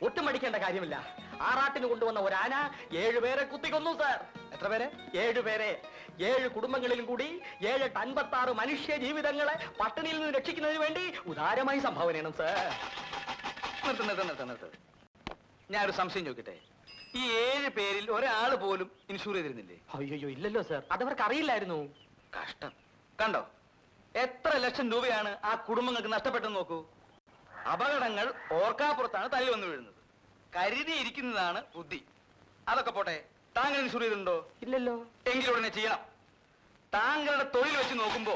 ഒട്ടും മടിക്കേണ്ട കാര്യമില്ല. ആറാട്ടിന് കൊണ്ടുവന്ന ഒരു ആന 7 പേരെ കുത്തിക്കൊന്നു സാർ. എത്ര പേരെ? 7 പേരെ. 7 കുടുംബങ്ങളിലും കൂടി 756 മനുഷ്യ ജീവിതങ്ങളെ പട്ടിണിയിൽ നിന്ന് രക്ഷിക്കുന്നതിന് വേണ്ടി ഉദാരമായി സംഭാവനയാണ് സാർ. നിർത്ത്. ഞാനൊരു സംശയം ചോദിക്കട്ടെ, ഈ 7 പേരിൽ ഒരാൾ പോലും ഇൻഷൂർ ചെയ്തിരുന്നില്ലേ? അയ്യോ ഇല്ലല്ലോ സാർ, അതവർക്ക് അറിയില്ലായിരുന്നു. കഷ്ടം. കണ്ടോ എത്ര ലക്ഷം രൂപയാണ് ആ കുടുംബങ്ങൾക്ക് നഷ്ടപ്പെട്ടെന്ന് നോക്കൂ. അപകടങ്ങൾ ഓർക്കാപ്പുറത്താണ് തല്ലി വന്നു വീഴുന്നത്. കരുതിയിരിക്കുന്നതാണ് ബുദ്ധി. അതൊക്കെ പോട്ടെ, താങ്കൾ ഇൻഷൂർ ചെയ്തിട്ടുണ്ടോ? ഇല്ലല്ലോ. എങ്കിലും ഉടനെ ചെയ്യണം. താങ്കളുടെ തൊഴിൽ വെച്ച് നോക്കുമ്പോ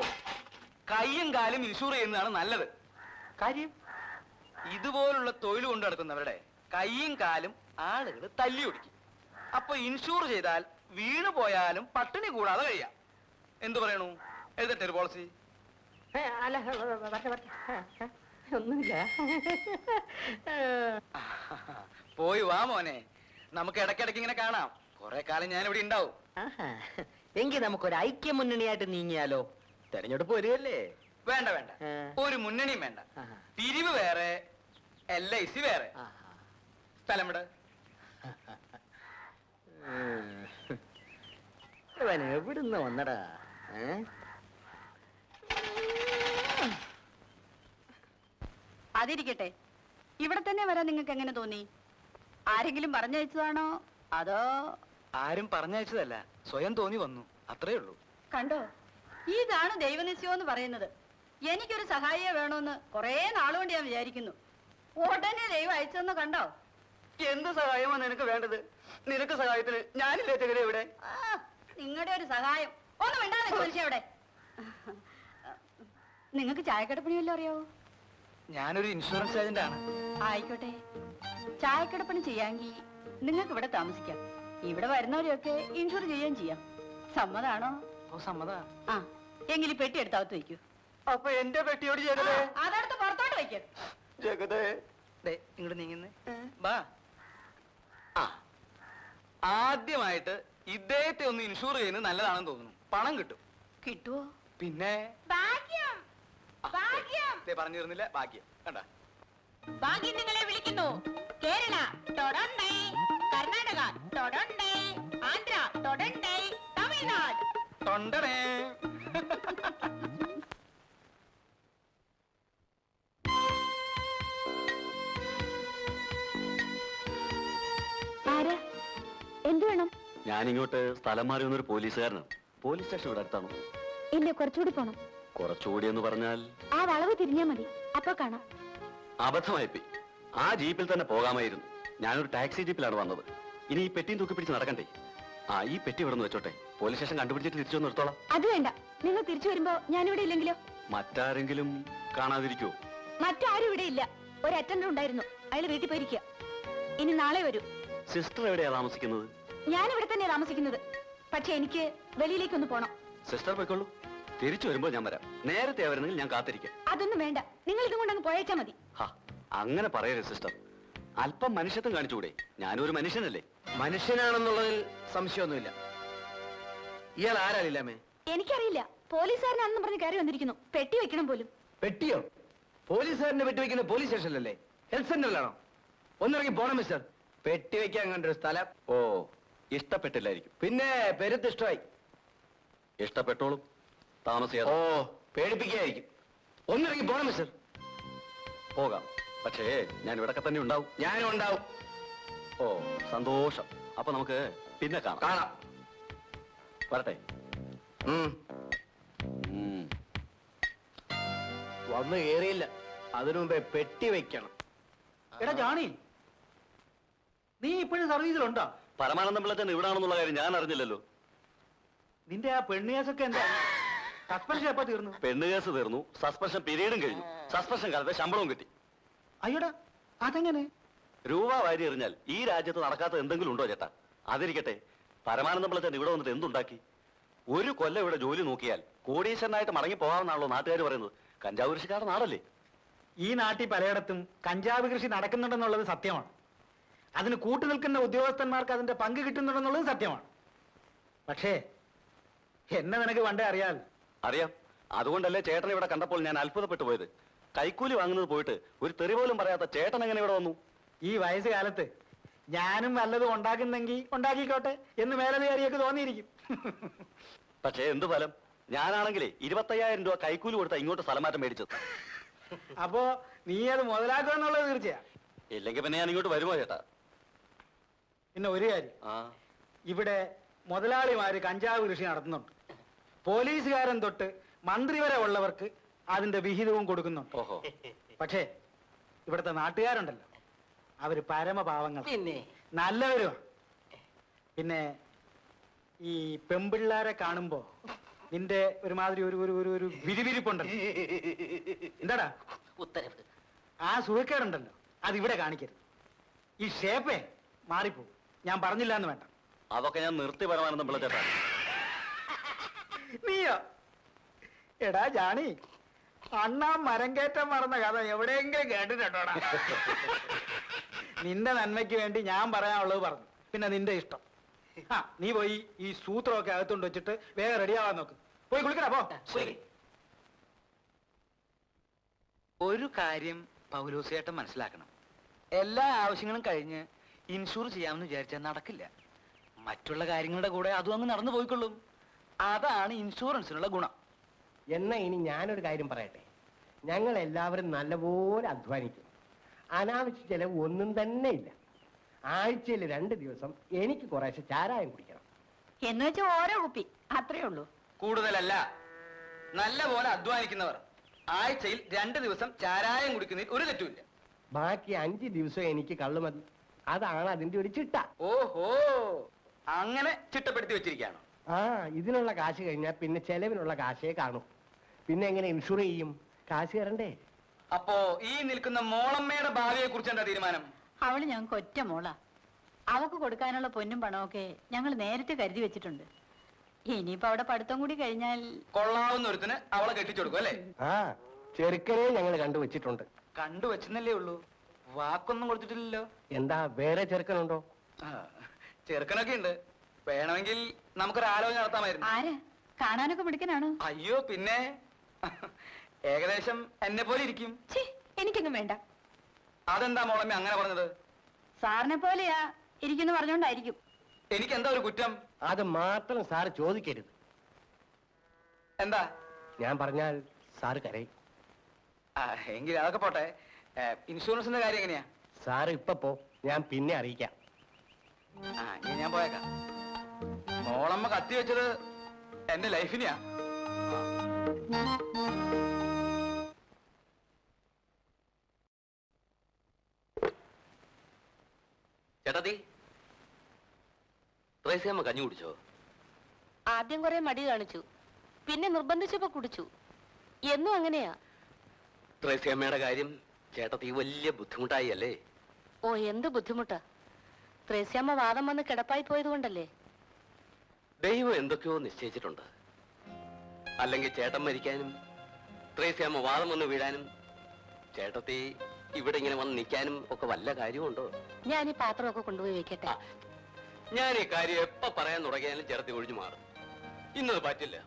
കയ്യും കാലും ഇൻഷൂർ ചെയ്യുന്നതാണ് നല്ലത്. കാര്യം ഇതുപോലുള്ള തൊഴിൽ കൊണ്ടു നടക്കുന്നവരുടെ കയ്യും കാലും ആളുകൾ തല്ലി ഒടിക്കും. അപ്പൊ ഇൻഷൂർ ചെയ്താൽ വീണു പോയാലും പട്ടിണി കൂടാതെ കഴിയാം. എന്തു പറയണു? എഴുതട്ടെ ഒരു പോളിസി? അല്ല, ഒന്നുമില്ല. പോയി വാ മോനെ, നമുക്ക് ഇടയ്ക്കിടയ്ക്ക് ഇങ്ങനെ കാണാം. കുറെ കാലം ഞാൻ ഇവിടെ ഉണ്ടാവും. എങ്കിൽ നമുക്കൊരു ഐക്യ മുന്നണിയായിട്ട് നീങ്ങിയാലോ? തെരഞ്ഞെടുപ്പ് വരികയല്ലേ? വേണ്ട, ഒരു മുന്നണിയും വേണ്ട. പിരിവ് വേറെ, LIC വേറെ. സ്ഥലം ഇവിടെ. എവിടുന്ന് വന്നടാ? അതിരിക്കട്ടെ, ഇവിടെ തന്നെ വരാൻ നിങ്ങൾക്ക് എങ്ങനെ തോന്നി? ആരെങ്കിലും പറഞ്ഞയച്ചതാണോ അതോ? ആരും പറഞ്ഞയച്ചതല്ല, സ്വയം തോന്നി വന്നു, അത്രേ ഉള്ളൂ. കണ്ടോ, ഇതാണ് ദൈവനിശ്ചയം എന്ന് പറയുന്നത്. എനിക്കൊരു സഹായിയെ വേണമെന്ന് കുറെ നാളുകൊണ്ട് ഞാൻ വിചാരിക്കുന്നു. ഉടനെ ദൈവം അയച്ചെന്ന് കണ്ടോ? എന്ത് സഹായമാണ് നിനക്ക് വേണ്ടത്? നിനക്ക് സഹായത്തിന് ഞാനില്ലേ ചെകരെ ഇവിടെ? നിങ്ങളുടെ ഒരു സഹായം ഒന്നും വേണ്ടാന്ന് ചോദിച്ചു. അവിടെ നിങ്ങൾക്ക് ചായക്കടപ്പണി വല്ലതും അറിയാവോ? ഞാനൊരു ഇൻഷുറൻസ് ഏജന്റ് ആണ്. ആയിക്കോട്ടെ, ചായക്കടപ്പണി ചെയ്യാമെങ്കിൽ നിങ്ങൾക്ക് ഇവിടെ താമസിക്കാം. ഇവിടെ വരുന്നവരെയൊക്കെ ഇൻഷുർ ചെയ്യുകയും ചെയ്യാം. സമ്മതാണോ? ഓ, സമ്മതാ. ആ, എങ്കിൽ ഈ പെട്ടി എടുത്തകത്ത് വയ്ക്കൂ. അപ്പൊ എന്റെ പെട്ടിയോട് ജഗതേ? അതെടുത്ത് പുറത്തോട്ട് വയ്ക്കൂ. ജഗതേ, ഇങ്ങോട്ട് നീങ്ങുന്നേ. ബാ. ആദ്യമായിട്ട് ഇദ്ദേഹത്തെ ഒന്ന് ഇൻഷൂർ ചെയ്യുന്നത് നല്ലതാണെന്ന് തോന്നുന്നു. പണം കിട്ടും. കിട്ടുവോ? പിന്നെ ഭാഗ്യം, ഭാഗ്യം. പറഞ്ഞിരുന്നില്ല, ഭാഗ്യം. കണ്ട, ഭാഗ്യം നിങ്ങളെ വിളിക്കുന്നു. കേരള ടൊറണ്ടേ, കർണാടക ടൊറണ്ടേ, ആന്ധ്ര ടൊറണ്ടേ, തമിഴ്നാട് തൊണ്ടടേ. എന്ത് വേണം? ഞാനിങ്ങോട്ട് സ്ഥലം മാറി വന്നൊരു പോലീസുകാരനാണ്. പോലീസ് സ്റ്റേഷൻ ഇവിടെ അടുത്താണോ? ഇല്ല, കുറച്ചുകൂടി പോണം. കുറച്ചുകൂടി എന്ന് പറഞ്ഞാൽ ആ വളവ് തിരിഞ്ഞാ മതി, അപ്പൊ കാണാം. അബദ്ധമായിപ്പോയി. ആ ജീപ്പിൽ തന്നെ പോകാമായിരുന്നു. ഞാനൊരു ടാക്സി ജീപ്പിലാണ് വന്നത്. ഇനി ഈ പെട്ടിയും തൂക്കി പിടിച്ച് നടക്കണ്ടേ? ഈ പെട്ടി ഇവിടെ നിന്ന് വെച്ചോട്ടെ. പോലീസ് സ്റ്റേഷൻ കണ്ടുപിടിച്ചിട്ട് തിരിച്ചു വന്ന് എടുത്തോളാം. അത് വേണ്ട, നിങ്ങൾ തിരിച്ചു വരുമ്പോ ഞാനിവിടെ ഇല്ലെങ്കിലോ? മറ്റാരെങ്കിലും കാണാതിരിക്കോ? മറ്റാരും ഇവിടെ ഇല്ല. ഒരു അറ്റൻഡർ ഉണ്ടായിരുന്നു, അയാൾ വീട്ടിൽ പോയിരിക്കുക. ഇനി നാളെ വരൂ. സിസ്റ്റർ എവിടെയാ താമസിക്കുന്നത്? ഞാൻ ഇവിടെ തന്നെയാ താമസിക്കുന്നത്. പക്ഷെ എനിക്ക് വെളിയിലേക്കൊന്ന് പോണം. സിസ്റ്റർ പോയിക്കോളൂ, തിരിച്ചു വരുമ്പോ ഞാൻ വരാം. നേരത്തെ വരുന്നെങ്കിൽ ഞാൻ കാത്തിരിക്കാം. അതൊന്നും വേണ്ട, നിങ്ങൾ ഇതും കൊണ്ടങ്ങ് പോയേച്ചാ മതി. അങ്ങനെ പറയരുത് സിസ്റ്റർ. അല്പം മനുഷ്യത്വം കാണിച്ചുകൂടെ? ഞാനൊരു മനുഷ്യനല്ലേ? മനുഷ്യനാണെന്നുള്ളതിൽ സംശയമൊന്നുമില്ല. ഇയാൾ ആരാളില്ലാമേ? എനിക്കറിയില്ല. പോലീസുകാരനാണെന്ന് പറഞ്ഞ് കയറി വന്നിരിക്കുന്നു. പെട്ടി വെക്കണം പോലും. പെട്ടിയോ? പോലീസുകാരനെ പെട്ടി വെക്കുന്ന പോലീസ് സ്റ്റേഷനിലല്ലേ? ഹെൽത്ത് സെന്ററിലാണോ? ഒന്നിറങ്ങി പോണം മിസ്റ്റർ. പെട്ടി വെക്കാൻ കണ്ടൊരു സ്ഥലം. ഓ, ഇഷ്ടപ്പെട്ടില്ലായിരിക്കും. പിന്നെ പെരുത്ത് ഇഷ്ടമായി. ഇഷ്ടപ്പെട്ടോളും, താമസിയാതെ. ഓ, പേടിപ്പിക്കുകയായിരിക്കും. ഒന്നിറങ്ങി പോണം മിസ്റ്റർ. പോകാം, പക്ഷേ ഞാൻ ഇവിടൊക്കെ തന്നെ ഉണ്ടാവും. ഞാനും ഉണ്ടാവും. ഓ, സന്തോഷം. അപ്പൊ നമുക്ക് പിന്നെ കാണാം. വരട്ടെ. വന്ന് കേറിയില്ല, അതിനു മുമ്പേ പെട്ടി വെക്കണം. എടാ ജാണി, നീ ഇപ്പോഴും സർവീസിലുണ്ടോ? പരമാനന്ദം പിള്ളച്ചൻ ഇവിടാണെന്നുള്ള കാര്യം ഞാൻ അറിഞ്ഞില്ലല്ലോ. നിന്റെ ആ പെണ്ണുകേസൊക്കെ എന്താ? സസ്പെൻഷൻ എപ്പോ തീർന്നു? പെണ്ണ് കേസ് തീർന്നു, സസ്പെൻഷൻ പീരീഡും കഴിഞ്ഞു. സസ്പെൻഷൻ കാലത്തെ ശമ്പളവും കിട്ടി. അയ്യോടാ, അതെങ്ങനെ? രൂപ വാരി എറിഞ്ഞാൽ ഈ രാജ്യത്ത് നടക്കാത്ത എന്തെങ്കിലും ഉണ്ടോ ചേട്ടാ? അതിരിക്കട്ടെ, പരമാനന്ദം പിള്ളച്ചൻ ഇവിടെ വന്നിട്ട് എന്തുണ്ടാക്കി? ഒരു കൊല്ലം ഇവിടെ ജോലി നോക്കിയാൽ കോടീശ്വരനായിട്ട് മടങ്ങി പോകാമെന്നാണല്ലോ നാട്ടുകാർ പറയുന്നത്. കഞ്ചാവ് കൃഷിക്കാരുടെ നാടല്ലേ? ഈ നാട്ടിൽ പലയിടത്തും കഞ്ചാവ് കൃഷി നടക്കുന്നുണ്ടെന്നുള്ളത് സത്യമാണ്. അതിന് കൂട്ടുനിൽക്കുന്ന ഉദ്യോഗസ്ഥന്മാർക്ക് അതിന്റെ പങ്ക് കിട്ടുന്നുണ്ടെന്നുള്ളത് സത്യമാണ്. പക്ഷേ എന്നെ നിനക്ക് പണ്ടേ അറിയാം. അതുകൊണ്ടല്ലേ ചേട്ടൻ ഇവിടെ കണ്ടപ്പോൾ ഞാൻ അത്ഭുതപ്പെട്ടു പോയത്. കൈക്കൂലി വാങ്ങുന്നത് പോയിട്ട് ഒരു തെറി പോലും പറയാത്ത ചേട്ടൻ എങ്ങനെ ഇവിടെ വന്നു? ഈ വയസ്സുകാലത്ത് ഞാനും വല്ലതും ഉണ്ടാക്കുന്നെങ്കിൽ ഉണ്ടാക്കിക്കോട്ടെ എന്ന് മേലധികാരിയൊക്കെ തോന്നിയിരിക്കും. പക്ഷേ എന്ത് ഫലം? ഞാനാണെങ്കിലേ 25,000 രൂപ കൈക്കൂലി കൊടുത്താ ഇങ്ങോട്ട് സ്ഥലം മാറ്റം മേടിച്ചത്. അപ്പോ നീ അത് മുതലാക്കുമെന്നുള്ളത് തീർച്ചയാ. ഇല്ലെങ്കിൽ പിന്നെ ഞാൻ ഇങ്ങോട്ട് വരുമോ ചേട്ടാ? പിന്നെ ഒരു കാര്യം, ആ ഇവിടെ മുതലാളിമാര് കഞ്ചാവ് കൃഷി നടത്തുന്നുണ്ട്. പോലീസുകാരൻ തൊട്ട് മന്ത്രി വരെ ഉള്ളവർക്ക് അതിന്റെ വിഹിതവും കൊടുക്കുന്നുണ്ട്. ഓഹോ. പക്ഷേ ഇവിടുത്തെ നാട്ടുകാരുണ്ടല്ലോ, അവര് പരമപാവങ്ങൾ, പിന്നെ നല്ലവരുമാ. പിന്നെ ഈ പെമ്പിള്ളാരെ കാണുമ്പോ നിന്റെ ഒരുമാതിരി ഒരു ഒരു ഒരു ഒരു വിരിവിരിപ്പുണ്ടല്ലോ. എന്താടാ ഉത്തരവ്. ആ സുഖക്കേടുണ്ടല്ലോ, അതിവിടെ കാണിക്കരുത്. ഈ ഷേപ്പേ മാറിപ്പോകും. ഞാൻ പറഞ്ഞില്ല എന്ന് വേണ്ട. അതൊക്കെ ഞാൻ നിർത്തി പരമാനന്ദം പിള്ള ചേട്ടാ. നീയോ? എടാ ജാണി, അണ്ണാ മരം കയറ്റം മറന്ന കഥ എവിടെയെങ്കിലും കേട്ടിട്ടുണ്ടോടാ? നിന്റെ നന്മയ്ക്ക് വേണ്ടി ഞാൻ പറയാനുള്ളത് പറഞ്ഞു. പിന്നെ നിന്റെ ഇഷ്ടം. ആ നീ പോയി ഈ സൂത്രമൊക്കെ അകത്തോണ്ട് വെച്ചിട്ട് വേഗം റെഡിയാവാൻ നോക്ക്. പോയി കുളിക്കടാ പോ. ശരി. ഒരു കാര്യം പൗലോസേട്ടൻ മനസ്സിലാക്കണം. എല്ലാ ആവശ്യങ്ങളും കഴിഞ്ഞ് ഇൻഷൂർ ചെയ്യാമെന്ന് വിചാരിച്ചാൽ നടക്കില്ല. മറ്റുള്ള കാര്യങ്ങളുടെ കൂടെ അതും അങ്ങ് നടന്നു പോയിക്കൊള്ളും. അതാണ് ഇൻഷുറൻസിനുള്ള ഗുണം. എന്നാ ഇനി ഞാനൊരു കാര്യം പറയട്ടെ. ഞങ്ങൾ എല്ലാവരും നല്ലപോലെ അധ്വാനിക്കും. അനാവശ്യ ചെലവ് ഒന്നും തന്നെ ഇല്ല. ആഴ്ചയിൽ 2 ദിവസം എനിക്ക് കുറേശ്ശെ ചാരായം കുടിക്കണം. എന്ന് വെച്ചാൽ ഓരോ കുപ്പി, അത്രേ ഉള്ളൂ. കൂടുതലല്ല. നല്ല പോലെ അധ്വാനിക്കുന്നവർ ആഴ്ചയിൽ 2 ദിവസം ചാരായം കുടിക്കുന്നതിൽ ഒരു തെറ്റുമില്ല. ബാക്കി 5 ദിവസം എനിക്ക് കള്ളു മതി. അതാണ് അതിന്റെ ഒരു ചിട്ട. ഓഹോ, അങ്ങനെ ചിട്ടപ്പെടുത്തി വെച്ചിരിക്കുകയാണ്. ആ ഇതിനുള്ള കാശ് കഴിഞ്ഞാൽ പിന്നെ ചെലവിനുള്ള കാശേ കാണൂ. പിന്നെ എങ്ങനെ ഇൻഷുർ ചെയ്യും? കാശ് തരണ്ടേ? അപ്പോ ഈ നിൽക്കുന്ന മോളമ്മയുടെ ഭാവിയെ കുറിച്ച് എന്താ തീരുമാനം? അവള് ഞങ്ങൾക്ക് ഒറ്റ മോളാ. അവക്ക് കൊടുക്കാനുള്ള പൊന്നും പണമൊക്കെ ഞങ്ങൾ നേരത്തെ കരുതി വെച്ചിട്ടുണ്ട്. ഇനിയിപ്പോ അവിടെ പഠിത്തം കൂടി കഴിഞ്ഞാൽ കൊള്ളാവുന്ന ഒരുത്തിന് അവളെ കെട്ടിച്ചെടുക്കും അല്ലേ? ആ ചെറുക്കനെ ഞങ്ങൾ കണ്ടുവച്ചിട്ടുണ്ട്. കണ്ടുവച്ചെന്നല്ലേ ഉള്ളൂ, വാക്കൊന്നും കൊടുത്തിട്ടില്ലല്ലോ. എന്താ വേറെ ചെറുക്കനുണ്ടോ? ആ, ചെറുക്കനൊക്കെ ഉണ്ട്. വേണമെങ്കിൽ നമുക്കൊരു ആലോചന നടത്താമായിരുന്നു. ആര് കാണാനൊക്കെ മിടുക്കനാണ്. അയ്യോ പിന്നെ ഏകദേശം എന്നെ പോലെ ഇരിക്കും. എനിക്കൊന്നും വേണ്ട. അതെന്താ മോളമ്മ അങ്ങനെ പറഞ്ഞത്? സാറിനെ പോലെയാ ഇരിക്കുന്നു പറഞ്ഞോണ്ടായിരിക്കും. എനിക്ക് എന്താ ഒരു കുറ്റം? അത് മാത്രം സാറ് ചോദിക്കരുത്. എന്താ? ഞാൻ പറഞ്ഞാൽ സാറ് കരയും. എങ്കിൽ അതൊക്കെ പോട്ടെ. ഇൻഷുറൻസിന്റെ കാര്യം എങ്ങനെയാ? സാറ് ഇപ്പൊ പോ, ഞാൻ പിന്നെ അറിയിക്കാം. ഇനി ഞാൻ പോയേക്കാം. മോളമ്മ കത്തി വെച്ചത് എന്റെ ലൈഫിനെയാ. ചേട്ടാത്തി, ത്രേസ്യാമ്മ കഞ്ഞി കുടിച്ചോ? ആദ്യം കുറെ മടി കാണിച്ചു, പിന്നെ നിർബന്ധിച്ചപ്പോ കുടിച്ചു. എന്നും അങ്ങനെയാ. ത്രേസ്യാമ്മയുടെ കാര്യം ചേട്ടത്തി വലിയ ബുദ്ധിമുട്ടായി അല്ലേ? ഓ എന്ത് ബുദ്ധിമുട്ടാ. ത്രേസ്യാമ്മ വാദം വന്ന് കിടപ്പായി പോയത് കൊണ്ടല്ലേ. ദൈവം എന്തൊക്കെയോ നിശ്ചയിച്ചിട്ടുണ്ട്. അല്ലെങ്കിൽ ചേട്ടൻ മരിക്കാനും ത്രേസ്യാമ്മ വാദം വന്ന് വീഴാനും ചേട്ടത്തി ഇവിടെ ഇങ്ങനെ വന്ന് നിൽക്കാനും ഒക്കെ വല്ല കാര്യമുണ്ടോ? ഞാൻ ഈ പാത്രമൊക്കെ കൊണ്ടുപോയി വെക്കട്ടെ. ഞാൻ ഈ കാര്യം എപ്പോ പറയാൻ തുടങ്ങിയാലും ചേട്ടത്തി ഒഴിഞ്ഞു മാറും. ഇന്നത് പറ്റില്ല.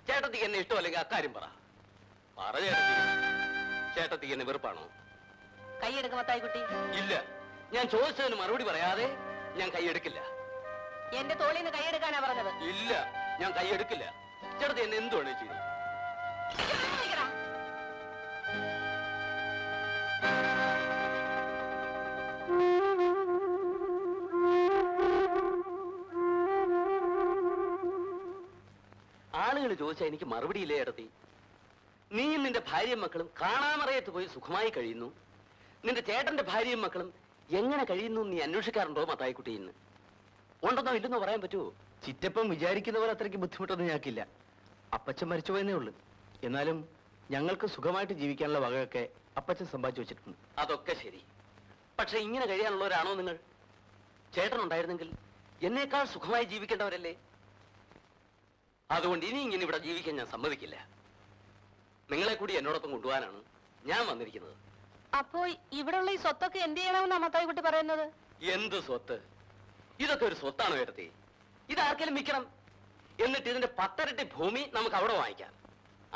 ചേട്ടത്തിക്ക് എന്നെ ഇഷ്ടമല്ലെങ്കിൽ അക്കാര്യം പറ. ചേട്ടത്തി, ചേട്ടത്തിക്ക് എന്നെ വെറുപ്പാണോ? കൈയെടുക്ക മത്തായിക്കുട്ടി. ഇല്ല, ഞാൻ ചോദിച്ചതിന് മറുപടി പറയാതെ ഞാൻ കൈയെടുക്കില്ല. എന്റെ തോളിൽ നിന്ന് കൈയെടുക്കാനാ പറഞ്ഞത്. ഇല്ല, ഞാൻ കൈയെടുക്കില്ല. ചേട്ടത്തി എന്നെ എന്തുവാണ് ചെയ്തത്? ആളുകൾ ചോദിച്ചാൽ എനിക്ക് മറുപടിയില്ലേ ചേട്ടത്തി? നീയും നിന്റെ ഭാര്യയും മക്കളും കാണാമറയത്ത് പോയി സുഖമായി കഴിയുന്നു. നിന്റെ ചേട്ടന്റെ ഭാര്യയും മക്കളും എങ്ങനെ കഴിയുന്നു നീ അന്വേഷിക്കാറുണ്ടോ മത്തായിക്കുട്ടി? ഇന്ന് ഉണ്ടെന്നോ ഇല്ലെന്നോ പറയാൻ പറ്റുമോ? ചിറ്റപ്പം വിചാരിക്കുന്ന പോലെ അത്രയ്ക്ക് ബുദ്ധിമുട്ടൊന്നും ഞങ്ങൾക്കില്ല. അപ്പച്ചൻ മരിച്ചുപോയെന്നേ ഉള്ളൂ. എന്നാലും ഞങ്ങൾക്ക് സുഖമായിട്ട് ജീവിക്കാനുള്ള വകയൊക്കെ അപ്പച്ചൻ സമ്പാദിച്ചു വെച്ചിട്ടുണ്ട്. അതൊക്കെ ശരി. പക്ഷെ ഇങ്ങനെ കഴിയാനുള്ളവരാണോ നിങ്ങൾ? ചേട്ടൻ ഉണ്ടായിരുന്നെങ്കിൽ എന്നേക്കാൾ സുഖമായി ജീവിക്കേണ്ടവരല്ലേ? അതുകൊണ്ട് ഇനി ഇങ്ങനെ ഇവിടെ ജീവിക്കാൻ ഞാൻ സമ്മതിക്കില്ല. നിങ്ങളെ കൂടി എന്നോടൊപ്പം കൊണ്ടുപോകാനാണ് ഞാൻ വന്നിരിക്കുന്നത്. അപ്പോ ഇവിടെയുള്ള ഈ സ്വത്തൊക്കെ എന്ത് ചെയ്യണമെന്നാ മത്തായിക്കുട്ടി പറയുന്നത്? എന്ത് സ്വത്ത്? ഇതൊക്കെ ഒരു സ്വത്താണോ ചേട്ടത്തി? ഇതാർക്കെങ്കിലും വിൽക്കണം. എന്നിട്ട് ഇതിന്റെ 10 ഇരട്ടി ഭൂമി നമുക്ക് അവിടെ വാങ്ങിക്കാം.